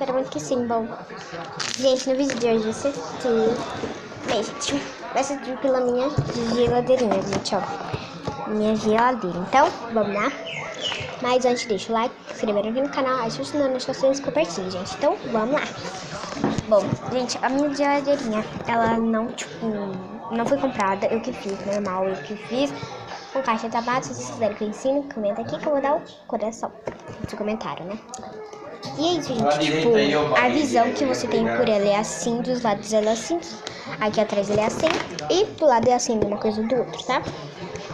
Espero muito que sim. Bom, gente, no vídeo de hoje eu assisti. Bem, gente, vai assistir pela minha geladeirinha, gente, ó. Minha geladeira. Então, vamos lá. Mas antes, deixa o like, se inscrever aqui no canal, ative o sininho das notificações e compartilhe, gente. Então, vamos lá. Bom, gente, a minha geladeirinha, ela não, tipo, não foi comprada. Eu que fiz, normal, eu que fiz. Com caixa de sapatos, se vocês quiserem que eu ensine, comenta aqui que eu vou dar o coração no seu comentário, né? E é isso, gente, tipo, a visão que você tem por ela é assim, dos lados ela é assim, aqui atrás ele é assim, e do lado é assim, uma coisa do outro, tá?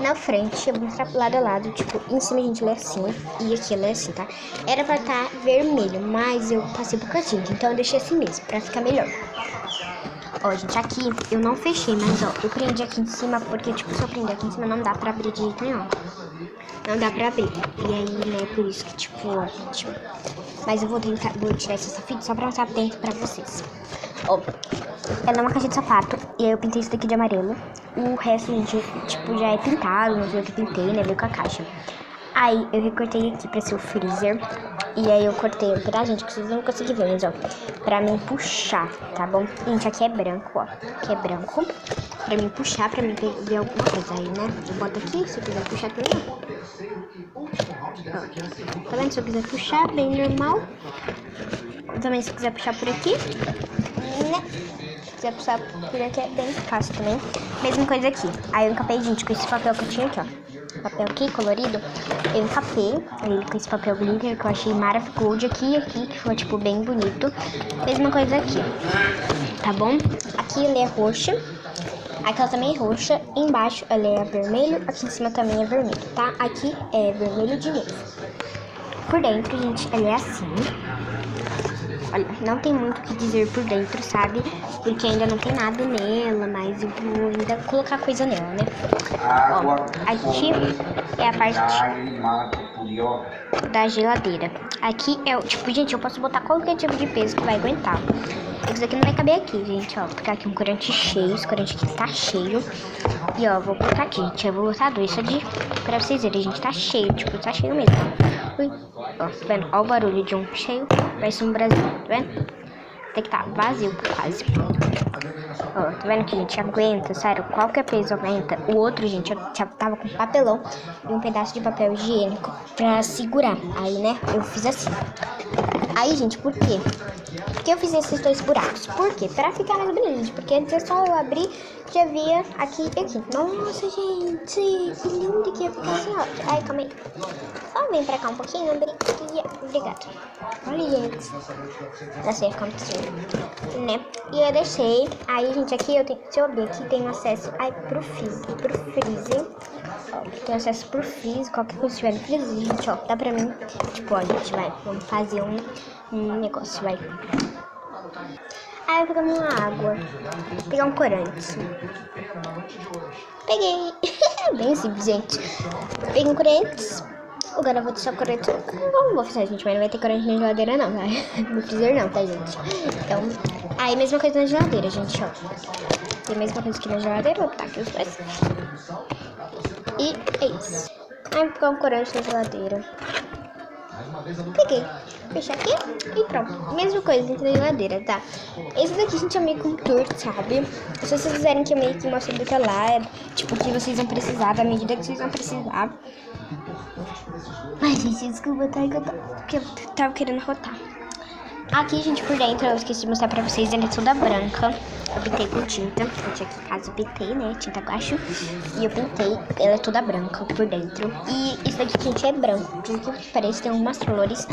Na frente, eu vou mostrar pro lado a lado, tipo, em cima, gente, ele é assim, e aqui ele é assim, tá? Era pra estar vermelho, mas eu passei por causa, então eu deixei assim mesmo, pra ficar melhor. Ó, gente, aqui eu não fechei, mas ó, eu prendi aqui em cima, porque, tipo, se eu prender aqui em cima não dá pra abrir de jeito nenhum. Não dá pra abrir. E aí, né, por isso que, tipo, ó, tipo... Mas eu vou tirar esse fita só pra mostrar dentro pra vocês. Ó, ela é uma caixa de sapato, e aí eu pintei isso daqui de amarelo. O resto, gente, tipo, já é pintado, não sei o que pintei, né, veio com a caixa. Aí eu recortei aqui pra ser o freezer. E aí eu cortei pra gente, que vocês não conseguem ver, mas ó, pra mim puxar, tá bom? Gente, aqui é branco, ó. Aqui é branco. Pra mim puxar, pra mim ver alguma coisa aí, né? Eu boto aqui, se eu quiser puxar também. Ó. Tá vendo? Se eu quiser puxar, bem normal. Também se quiser puxar por aqui, né? Se quiser puxar por aqui é bem fácil também. Mesma coisa aqui. Aí eu encapei, gente, com esse papel que eu tinha aqui, ó. Papel aqui, colorido, eu encapei ele com esse papel glitter que eu achei maravilhoso aqui e aqui, que foi, tipo, bem bonito. Mesma coisa aqui, tá bom? Aqui ele é roxa, aqui ela também é roxa, embaixo ela é vermelho, aqui em cima também é vermelho, tá? Aqui é vermelho de novo. Por dentro, gente, ela é assim. Olha, não tem muito o que dizer por dentro, sabe? Porque ainda não tem nada nela, mas eu vou ainda colocar coisa nela, né? Ó, aqui é a parte da geladeira. Aqui é o tipo, gente, eu posso botar qualquer tipo de peso que vai aguentar. Isso aqui não vai caber aqui, gente, ó. Vou ficar aqui um corante cheio, esse corante aqui tá cheio. E ó, vou botar aqui, gente, eu vou botar dois só de pra vocês verem, gente, tá cheio, tipo, tá cheio mesmo. Ui. Ó, tá vendo? Ó o barulho de um cheio, parece um Brasil, tá vendo? Tem que tá vazio quase. Ó, tá vendo que a gente aguenta, sério, qualquer peso aguenta. O outro, gente, eu tava com papelão e um pedaço de papel higiênico pra segurar. Aí, né, eu fiz assim. Aí, gente, por quê? Porque eu fiz esses dois buracos. Por quê? Pra ficar mais bonito, porque antes é só eu abrir, já via aqui e aqui. Nossa, gente, que lindo que ia ficar assim, ó. Ai, calma aí. Só vem pra cá um pouquinho, obrigado. Olha, gente. Nossa, ia ficar muito estranho, né? E eu deixei. Aí, gente, aqui eu tenho, se eu abrir aqui, tem acesso pro freezer. Ó, tem acesso pro freezer, qualquer coisa que tiver no freezer, gente, ó, dá pra mim. Tipo, ó, gente, vamos fazer um negócio, vai. Aí eu vou pegar uma água, vou pegar um corante. Peguei. Bem simples, gente. Peguei um corante. Agora eu vou deixar o corante. Não vou fazer, gente, mas não vai ter corante na geladeira não, tá? No freezer não, tá, gente? Então, aí mesma coisa na geladeira, gente, ó. Tem a mesma coisa aqui na geladeira, vou botar aqui os dois. E é isso. Aí vou pegar um corante na geladeira. Peguei. Fechar aqui e pronto. Mesma coisa dentro da geladeira, tá? Esse daqui, gente, é meio que um tour, sabe? Se vocês quiserem que eu meio que mostre do que lá, é tipo que vocês vão precisar, da medida que vocês vão precisar. Ai, gente, desculpa, tá? Que eu tava querendo rotar. Aqui, gente, por dentro, eu esqueci de mostrar pra vocês, ela é toda branca. Eu pintei com tinta. Eu tinha aqui em casa, eu pintei, né? Tinta guache. E eu pintei, ela é toda branca por dentro. E isso daqui, gente, é branco. Porque parece que tem algumas flores.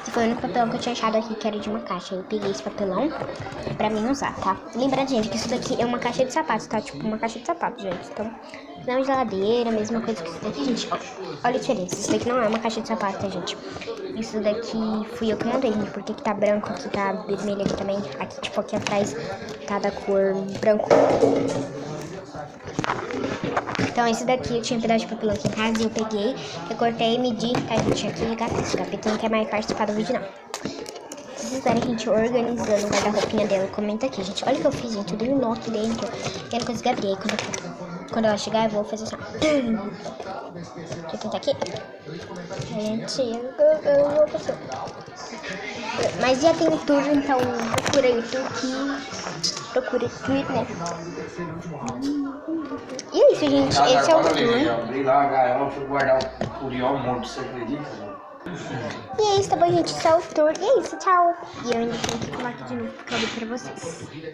Esse foi o único papelão que eu tinha achado aqui, que era de uma caixa. Eu peguei esse papelão pra mim usar, tá? Lembrando, gente, que isso daqui é uma caixa de sapatos, tá? Tipo, uma caixa de sapatos, gente. Então, não é geladeira, mesma coisa que isso daqui, gente. Ó, olha a diferença. Isso daqui não é uma caixa de sapatos, tá, gente? Isso daqui fui eu que montei, gente. Porque aqui tá branco, aqui tá vermelho, aqui também. Aqui, tipo, aqui atrás tá da cor branco. Então esse daqui eu tinha um pedaço de papelão aqui em casa e eu peguei, recortei, medi, tá, gente, aqui e esse capitão não quer mais participar do vídeo não. Se vocês quiserem a gente organizando o guarda-roupinha dela, comenta aqui, gente. Olha o que eu fiz, gente, eu dei um nó aqui dentro, eu não consegui abrir, aí quando ela chegar eu vou fazer assim. Deixa eu tentar aqui. Gente, eu vou passar. Mas já tem o tour, então procura aí, tem que procura tour, né? E é isso, gente. Esse é o tour. Abri lá a gaiola, fui guardar o curió morto, você acredita? E é isso, tá bom, gente? Esse é o tour. E é isso, tchau. E eu ainda tenho que falar aqui de novo, porque eu abri pra vocês.